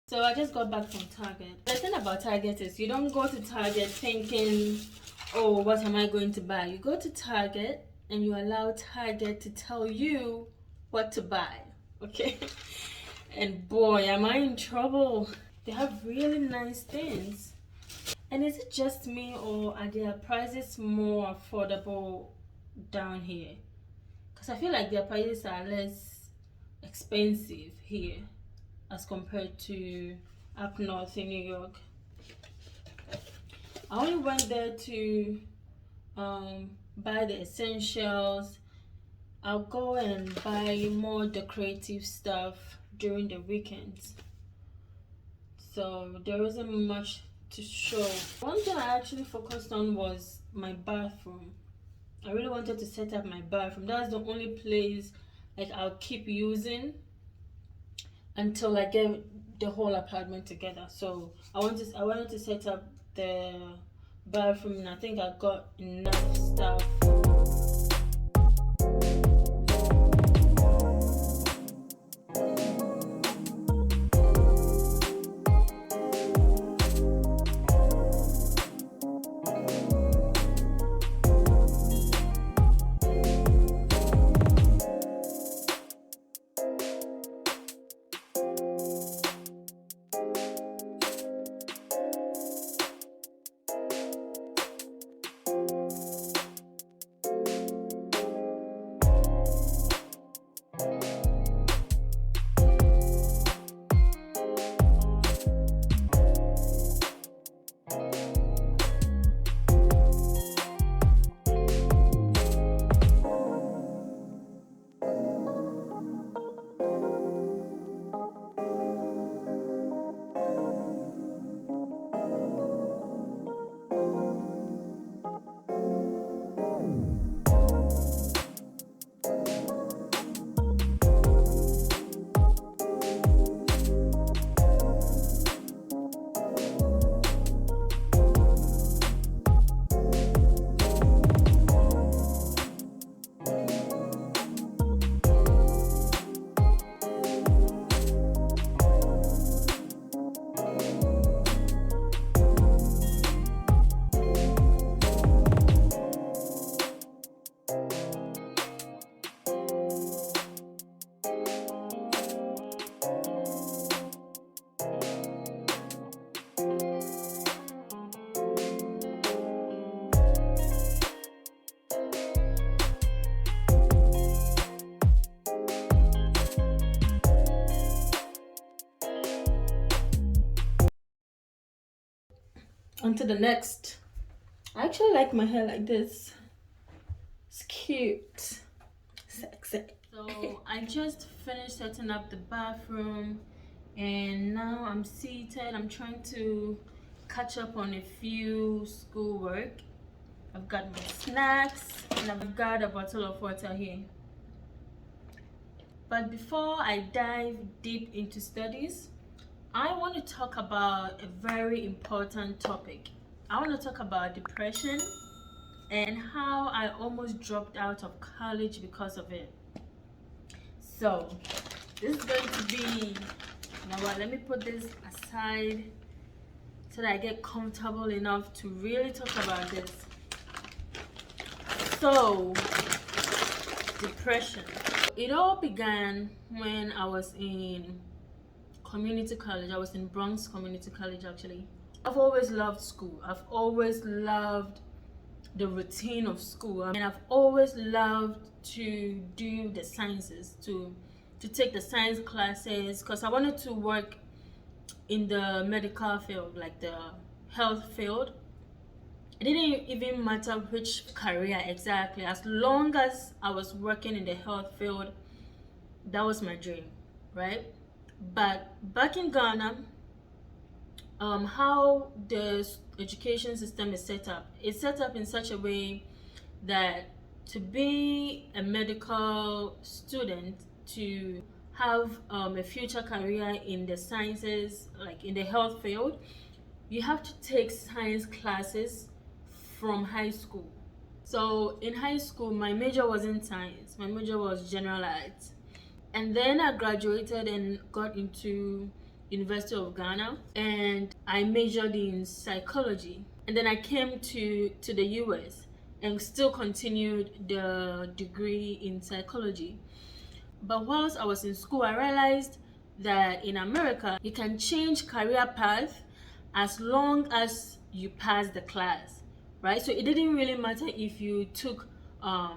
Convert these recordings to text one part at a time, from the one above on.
So I just got back from Target. The thing about Target is you don't go to Target thinking, oh, what am I going to buy? You go to Target and you allow Target to tell you what to buy. Okay? And boy, am I in trouble. They have really nice things. And is it just me, or are their prices more affordable down here? Because I feel like their prices are less expensive here as compared to up north in New York. I only went there to buy the essentials. I'll go and buy more decorative stuff during the weekends. So there isn't much to show. One thing I actually focused on was my bathroom. I really wanted to set up my bathroom. That's the only place like I'll keep using until I get the whole apartment together. So I wanted to set up the bathroom, and I think I got enough stuff. On to the next. I actually like my hair like this. It's cute. Sexy. So I just finished setting up the bathroom, and now I'm seated. I'm trying to catch up on a few schoolwork. I've got my snacks and I've got a bottle of water here. But before I dive deep into studies, I want to talk about a very important topic. I want to talk about depression and how I almost dropped out of college because of it. So, this is going to be, you know what, let me put this aside so that I get comfortable enough to really talk about this. So, depression. It all began when I was in community college. I was in Bronx Community College actually. I've always loved school. I've always loved the routine of school, and I've always loved to do the sciences, to take the science classes, because I wanted to work in the medical field, like the health field. It didn't even matter which career exactly, as long as I was working in the health field, that was my dream, right? But back in Ghana, how the education system is set up, it's set up in such a way that to be a medical student, to have a future career in the sciences, like in the health field, you have to take science classes from high school. So in high school, my major wasn't science, my major was general arts. And then I graduated and got into University of Ghana, and I majored in psychology. And then I came to the US and still continued the degree in psychology. But whilst I was in school, I realized that in America, you can change career path as long as you pass the class, right? So it didn't really matter if you took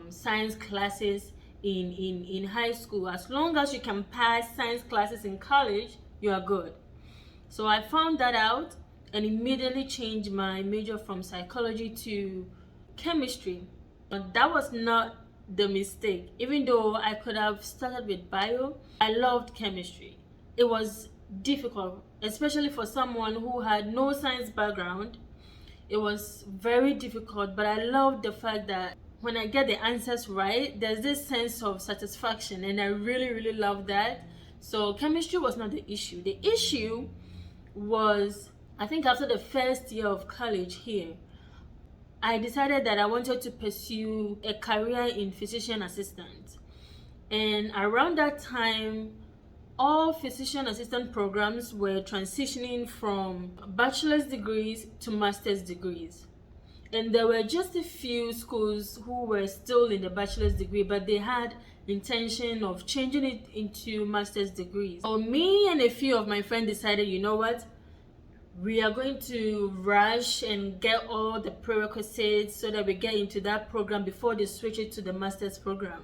science classes in high school. As long as you can pass science classes in college, you are good. So I found that out and immediately changed my major from psychology to chemistry. But that was not the mistake. Even though I could have started with bio, I loved chemistry. It was difficult, especially for someone who had no science background. It was very difficult, but I loved the fact that when I get the answers right, there's this sense of satisfaction, and I really love that. So chemistry was not the issue. The issue was, I think after the first year of college here, I decided that I wanted to pursue a career in physician assistant. And around that time, all physician assistant programs were transitioning from bachelor's degrees to master's degrees. And there were just a few schools who were still in the bachelor's degree, but they had intention of changing it into master's degrees. So me and a few of my friends decided, you know what? We are going to rush and get all the prerequisites so that we get into that program before they switch it to the master's program.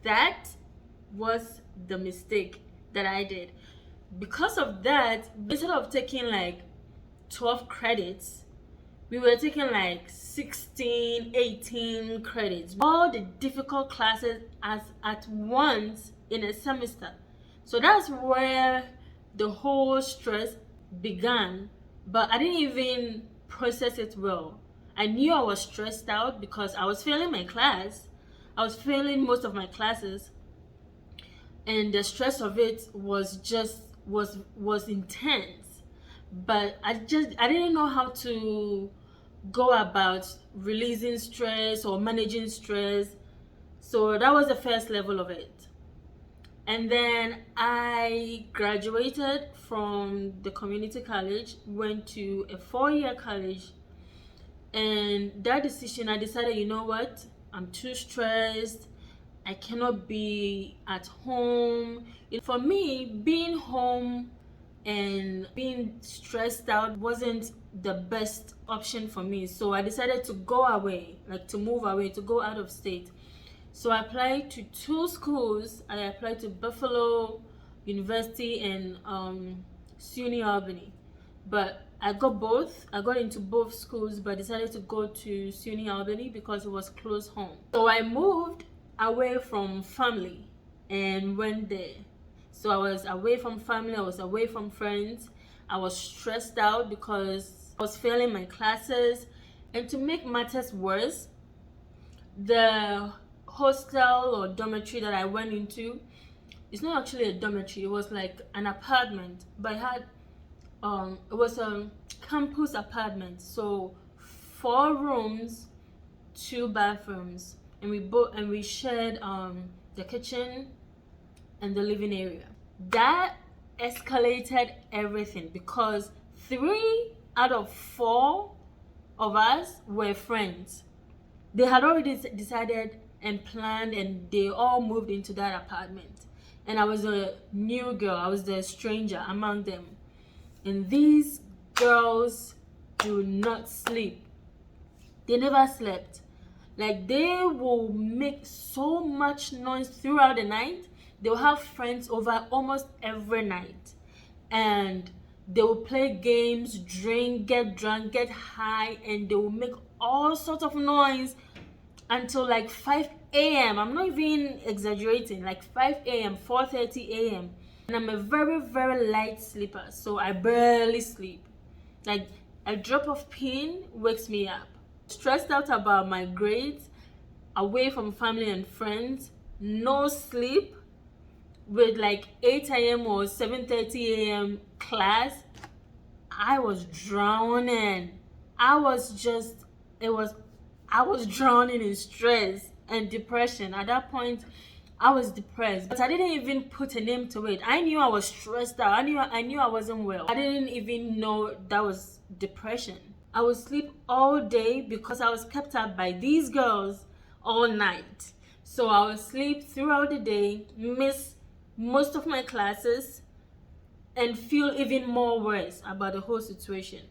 That was the mistake that I did. Because of that, instead of taking like 12 credits, we were taking like 16, 18 credits. All the difficult classes at once in a semester. So that's where the whole stress began, but I didn't even process it well. I knew I was stressed out because I was failing my class. I was failing most of my classes, and the stress of it was intense. But I didn't know how to go about releasing stress or managing stress. So that was the first level of it. And then I graduated from the community college, went to a 4-year college, and that decision, I decided, you know what, I'm too stressed, I cannot be at home. For me, being home and being stressed out wasn't the best option for me. So I decided to go away, like to move away, to go out of state. So I applied to 2 schools. I applied to Buffalo University and SUNY Albany. But I got both. I got into both schools, but decided to go to SUNY Albany because it was close home. So I moved away from family and went there. So I was away from family, I was away from friends. I was stressed out because I was failing my classes. And to make matters worse, the hostel or dormitory that I went into, it's not actually a dormitory, it was like an apartment, but it had it was a campus apartment, so 4 rooms, 2 bathrooms, and we shared the kitchen and the living area. That escalated everything because 3 out of 4 of us were friends. They had already decided and planned, and they all moved into that apartment. and I was a new girl. I was the stranger among them. And these girls do not sleep. They never slept. Like, they will make so much noise throughout the night. They will have friends over almost every night. And they will play games, drink, get drunk, get high, and they will make all sorts of noise until like 5 a.m. I'm not even exaggerating, like 5 a.m., 4:30 a.m. And I'm a very, very light sleeper, so I barely sleep. Like, a drop of pin wakes me up. Stressed out about my grades, away from family and friends, no sleep, with like 8 a.m. or 7:30 a.m. class. I was drowning. I was drowning in stress and depression. At that point, I was depressed, but I didn't even put a name to it. I knew I was stressed out. I knew I wasn't well. I didn't even know that was depression. I would sleep all day because I was kept up by these girls all night. So I would sleep throughout the day, miss most of my classes, and feel even more worse about the whole situation.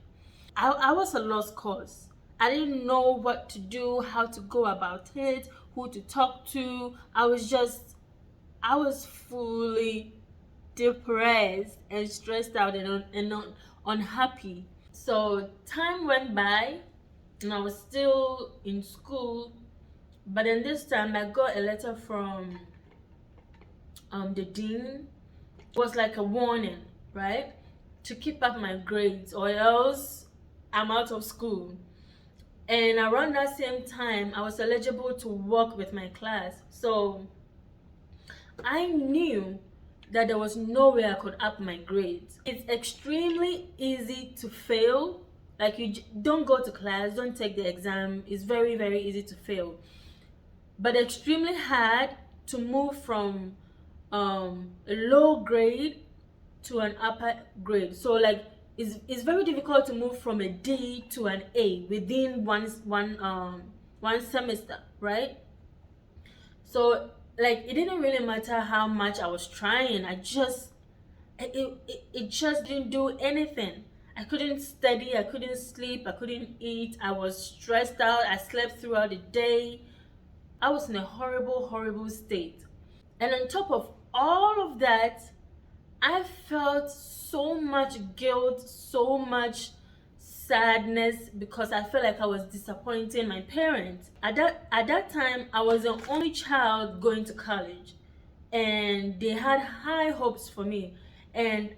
I was a lost cause. I didn't know what to do, how to go about it, who to talk to. I was fully depressed and stressed out and unhappy. So time went by and I was still in school, but then this time I got a letter from the dean. It was like a warning, right? To keep up my grades or else I'm out of school. And around that same time, I was eligible to work with my class. So I knew that there was no way I could up my grades. It's extremely easy to fail. Like, you don't go to class, don't take the exam. It's very, very easy to fail. But extremely hard to move from a low grade to an upper grade. So like, it's very difficult to move from a D to an A within one semester, right? So like, it didn't really matter how much I was trying. It just didn't do anything. I couldn't study, I couldn't sleep, I couldn't eat. I was stressed out. I slept throughout the day. I was in a horrible, horrible state. And on top of all of that, I felt so much guilt, so much sadness, because I felt like I was disappointing my parents. At that time, I was the only child going to college, and they had high hopes for me. And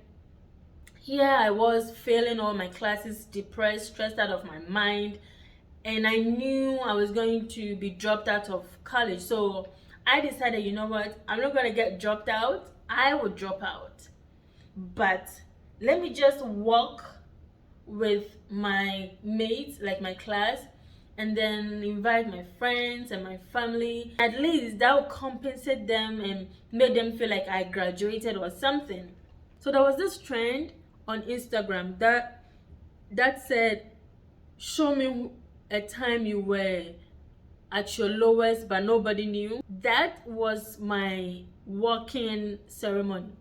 here I was failing all my classes, depressed, stressed out of my mind, and I knew I was going to be dropped out of college. So I decided, you know what, I'm not going to get dropped out. I would drop out, but let me just work with my mates, like my class, and then invite my friends and my family. At least that would compensate them and make them feel like I graduated or something. So there was this trend on Instagram that said, show me a time you were at your lowest but nobody knew. That was my walk-in ceremony.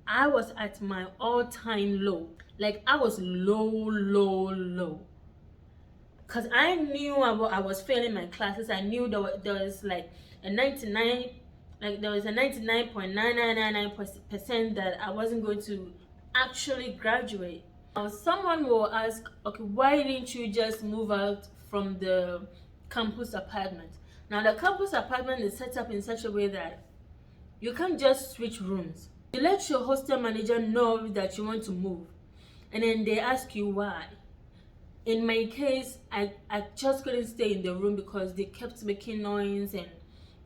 I was at my all-time low. Like, I was low. Because I knew I was failing my classes. I knew there was like a 99, like there was a 99.9999% that I wasn't going to actually graduate. Now, someone will ask, okay, why didn't you just move out from the campus apartment? Now, the campus apartment is set up in such a way that you can't just switch rooms. You let your hostel manager know that you want to move, and then they ask you why. In my case, I just couldn't stay in the room because they kept making noise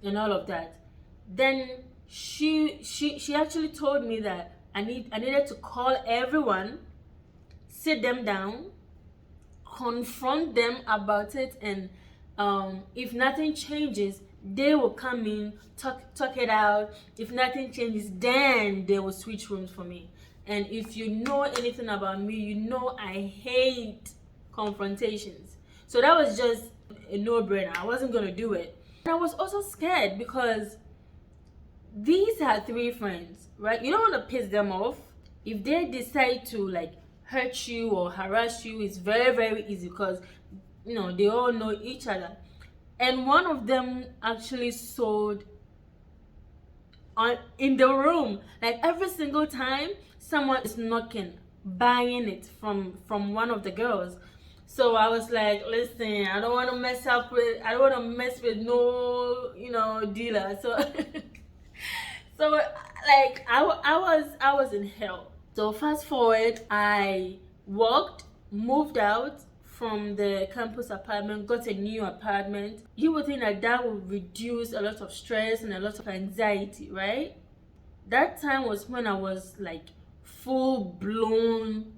and all of that. Then she actually told me that I needed to call everyone, sit them down, confront them about it, and if nothing changes, they will come in, talk it out. If nothing changes, then they will switch rooms for me. And if you know anything about me, you know I hate confrontations. So that was just a no-brainer. I wasn't gonna do it. And I was also scared because these are 3 friends, right? You don't want to piss them off. If they decide to like hurt you or harass you, it's very, very easy because they all know each other. And one of them actually sold in the room, like every single time someone is knocking, buying it from one of the girls. So I was like, listen, I don't want to mess with no dealer. So so like I was in hell. So fast forward, I moved out from the campus apartment, got a new apartment. You would think that would reduce a lot of stress and a lot of anxiety, right? That time was when I was like full blown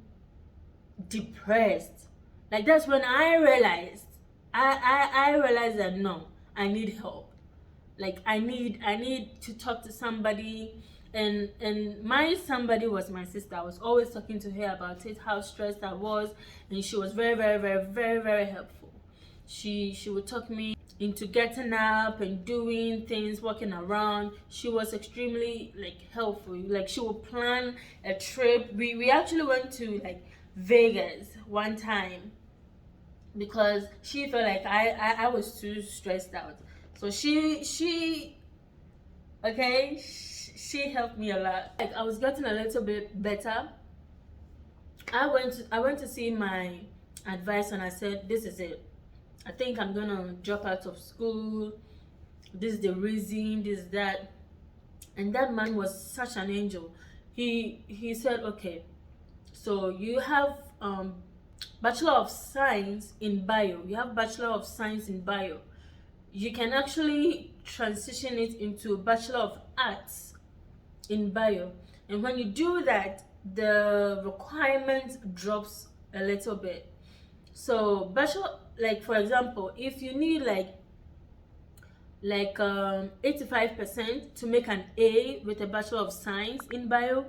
depressed. Like that's when I realized I realized that no, I need help. Like I need to talk to somebody. And my somebody was my sister. I was always talking to her about it, how stressed I was, and she was very, very, very, very, very helpful. She would talk me into getting up and doing things, walking around. She was extremely like helpful. Like she would plan a trip. We actually went to like Vegas one time because she felt like I was too stressed out. So she okay, she helped me a lot. Like I was getting a little bit better. I went to see my advisor and I said, this is it. I think I'm gonna drop out of school. This is the reason, this is that. And that man was such an angel. He said, okay, so you have Bachelor of Science in Bio. You have Bachelor of Science in Bio. You can actually transition it into Bachelor of Arts in Bio. And when you do that, the requirement drops a little bit. So bachelor, like for example, if you need like 85% to make an A with a Bachelor of Science in Bio,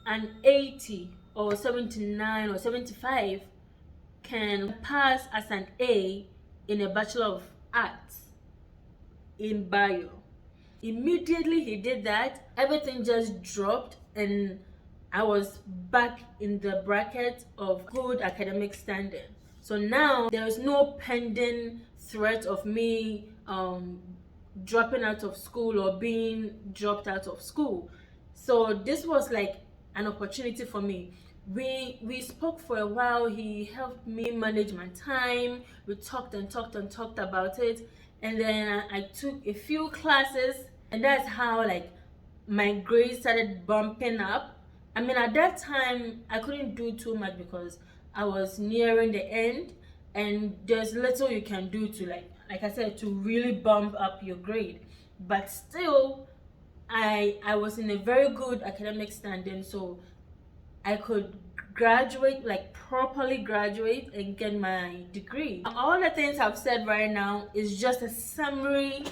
an 80 or 79 or 75 can pass as an A in a Bachelor of Arts in Bio. Immediately he did that, everything just dropped and I was back in the bracket of good academic standing. So now there is no pending threat of me dropping out of school or being dropped out of school. So this was like an opportunity for me. We spoke for a while. He helped me manage my time. We talked and talked and talked about it, and then I took a few classes, and that's how like my grades started bumping up. I mean, at that time I couldn't do too much because I was nearing the end, and there's little you can do to like I said, to really bump up your grade. But still, I was in a very good academic standing, so I could graduate, like properly graduate and get my degree. All the things I've said right now is just a summary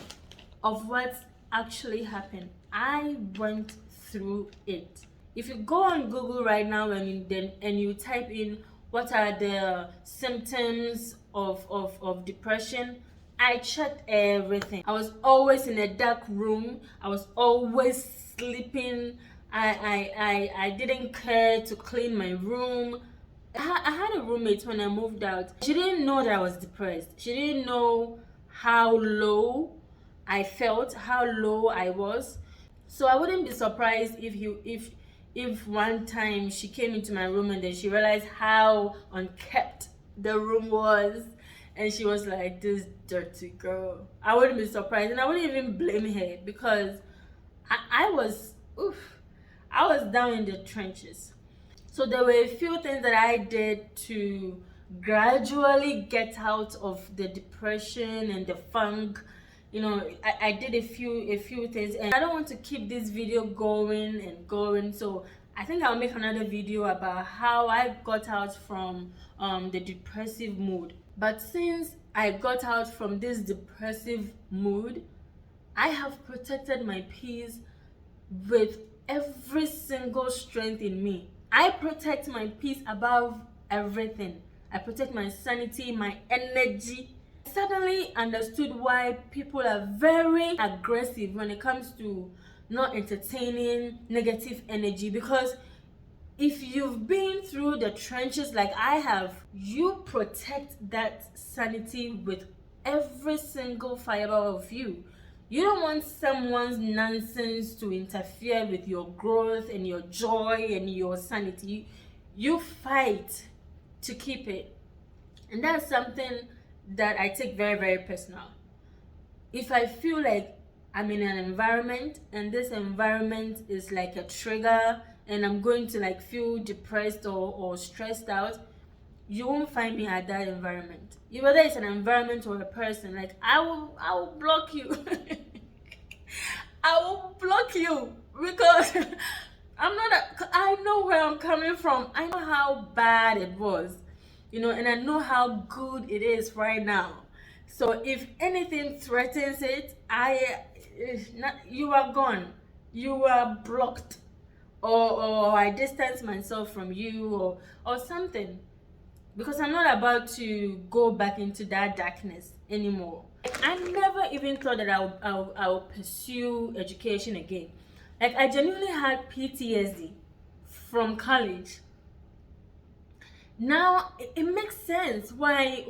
of what actually happened. I went through it. If you go on Google right now and you type in what are the symptoms of depression, I checked everything. I was always in a dark room. I was always sleeping. I didn't care to clean my room. I had a roommate when I moved out. She didn't know that I was depressed. She didn't know how low I felt, how low I was. So I wouldn't be surprised if one time she came into my room and then she realized how unkept the room was, and she was like, this dirty girl. I wouldn't be surprised, and I wouldn't even blame her because I was down in the trenches. So there were a few things that I did to gradually get out of the depression and the funk. I did a few things, and I don't want to keep this video going and going, so I think I'll make another video about how I got out from the depressive mood. But since I got out from this depressive mood, I have protected my peace with every single strength in me. I protect my peace above everything. I protect my sanity, my energy. Suddenly understood why people are very aggressive when it comes to not entertaining negative energy, because if you've been through the trenches like I have, you protect that sanity with every single fiber of you. You don't want someone's nonsense to interfere with your growth and your joy and your sanity. You fight to keep it. And that's something that I take very, very personal. If I feel like I'm in an environment and this environment is like a trigger and I'm going to like feel depressed or stressed out, you won't find me at that environment. Whether it's an environment or a person, like I will block you. I will block you because I know where I'm coming from. I know how bad it was, and I know how good it is right now. So if anything threatens it, you are gone. You are blocked, or I distance myself from you, or something, because I'm not about to go back into that darkness anymore. I never even thought that I'll pursue education again. Like, I genuinely had PTSD from college. Now it makes sense why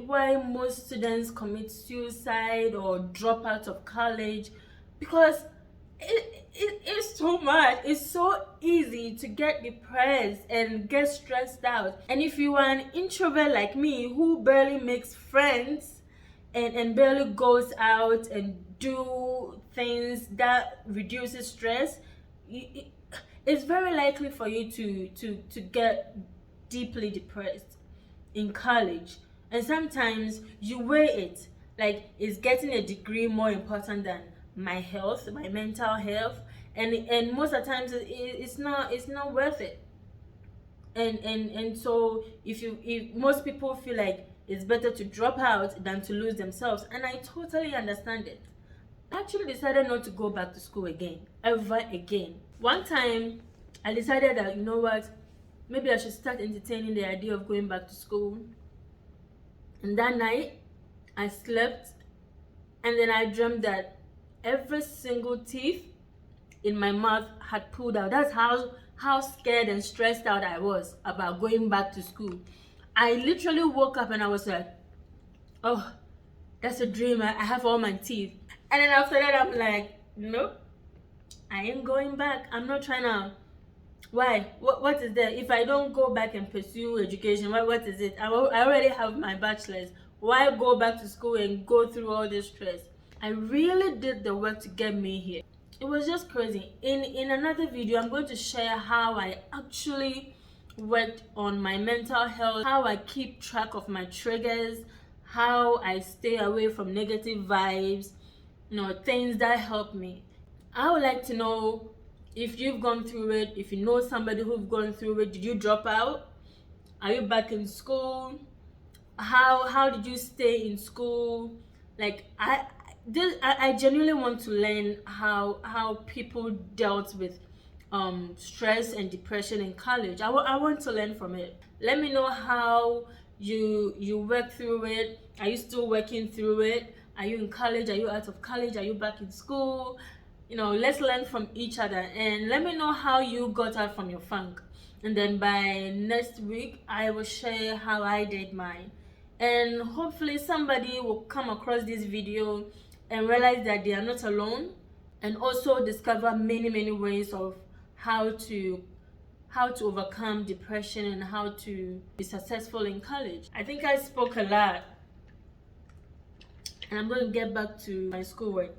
most students commit suicide or drop out of college, because it's too much. It's so easy to get depressed and get stressed out. And if you are an introvert like me who barely makes friends and barely goes out and do things that reduces stress, it's very likely for you to get deeply depressed in college. And sometimes you weigh it, like, is getting a degree more important than my health, my mental health? And most of the times it's not worth it. And so if most people feel like it's better to drop out than to lose themselves, and I totally understand it. I actually decided not to go back to school again, ever again. One time I decided that, you know what, maybe I should start entertaining the idea of going back to school. And that night I slept, and then I dreamt that every single teeth in my mouth had pulled out. That's how scared and stressed out I was about going back to school. I literally woke up and I was like, oh, that's a dream. I have all my teeth. And then after that I'm like, nope, I ain't going back. I'm not trying to. Why? What is there? If I don't go back and pursue education, what is it? I already have my bachelor's. Why go back to school and go through all this stress? I really did the work to get me here. It was just crazy. In another video, I'm going to share how I actually worked on my mental health, how I keep track of my triggers, how I stay away from negative vibes, things that help me. I would like to know if you've gone through it, if you know somebody who's gone through it. Did you drop out? Are you back in school? How did you stay in school? Like, I genuinely want to learn how people dealt with stress and depression in college. I want to learn from it. Let me know how you work through it. Are you still working through it? Are you in college? Are you out of college? Are you back in school? Let's learn from each other, and let me know how you got out from your funk. And then by next week I will share how I did mine, and hopefully somebody will come across this video and realize that they are not alone, and also discover many ways of how to overcome depression and how to be successful in college. I think I spoke a lot, and I'm going to get back to my schoolwork.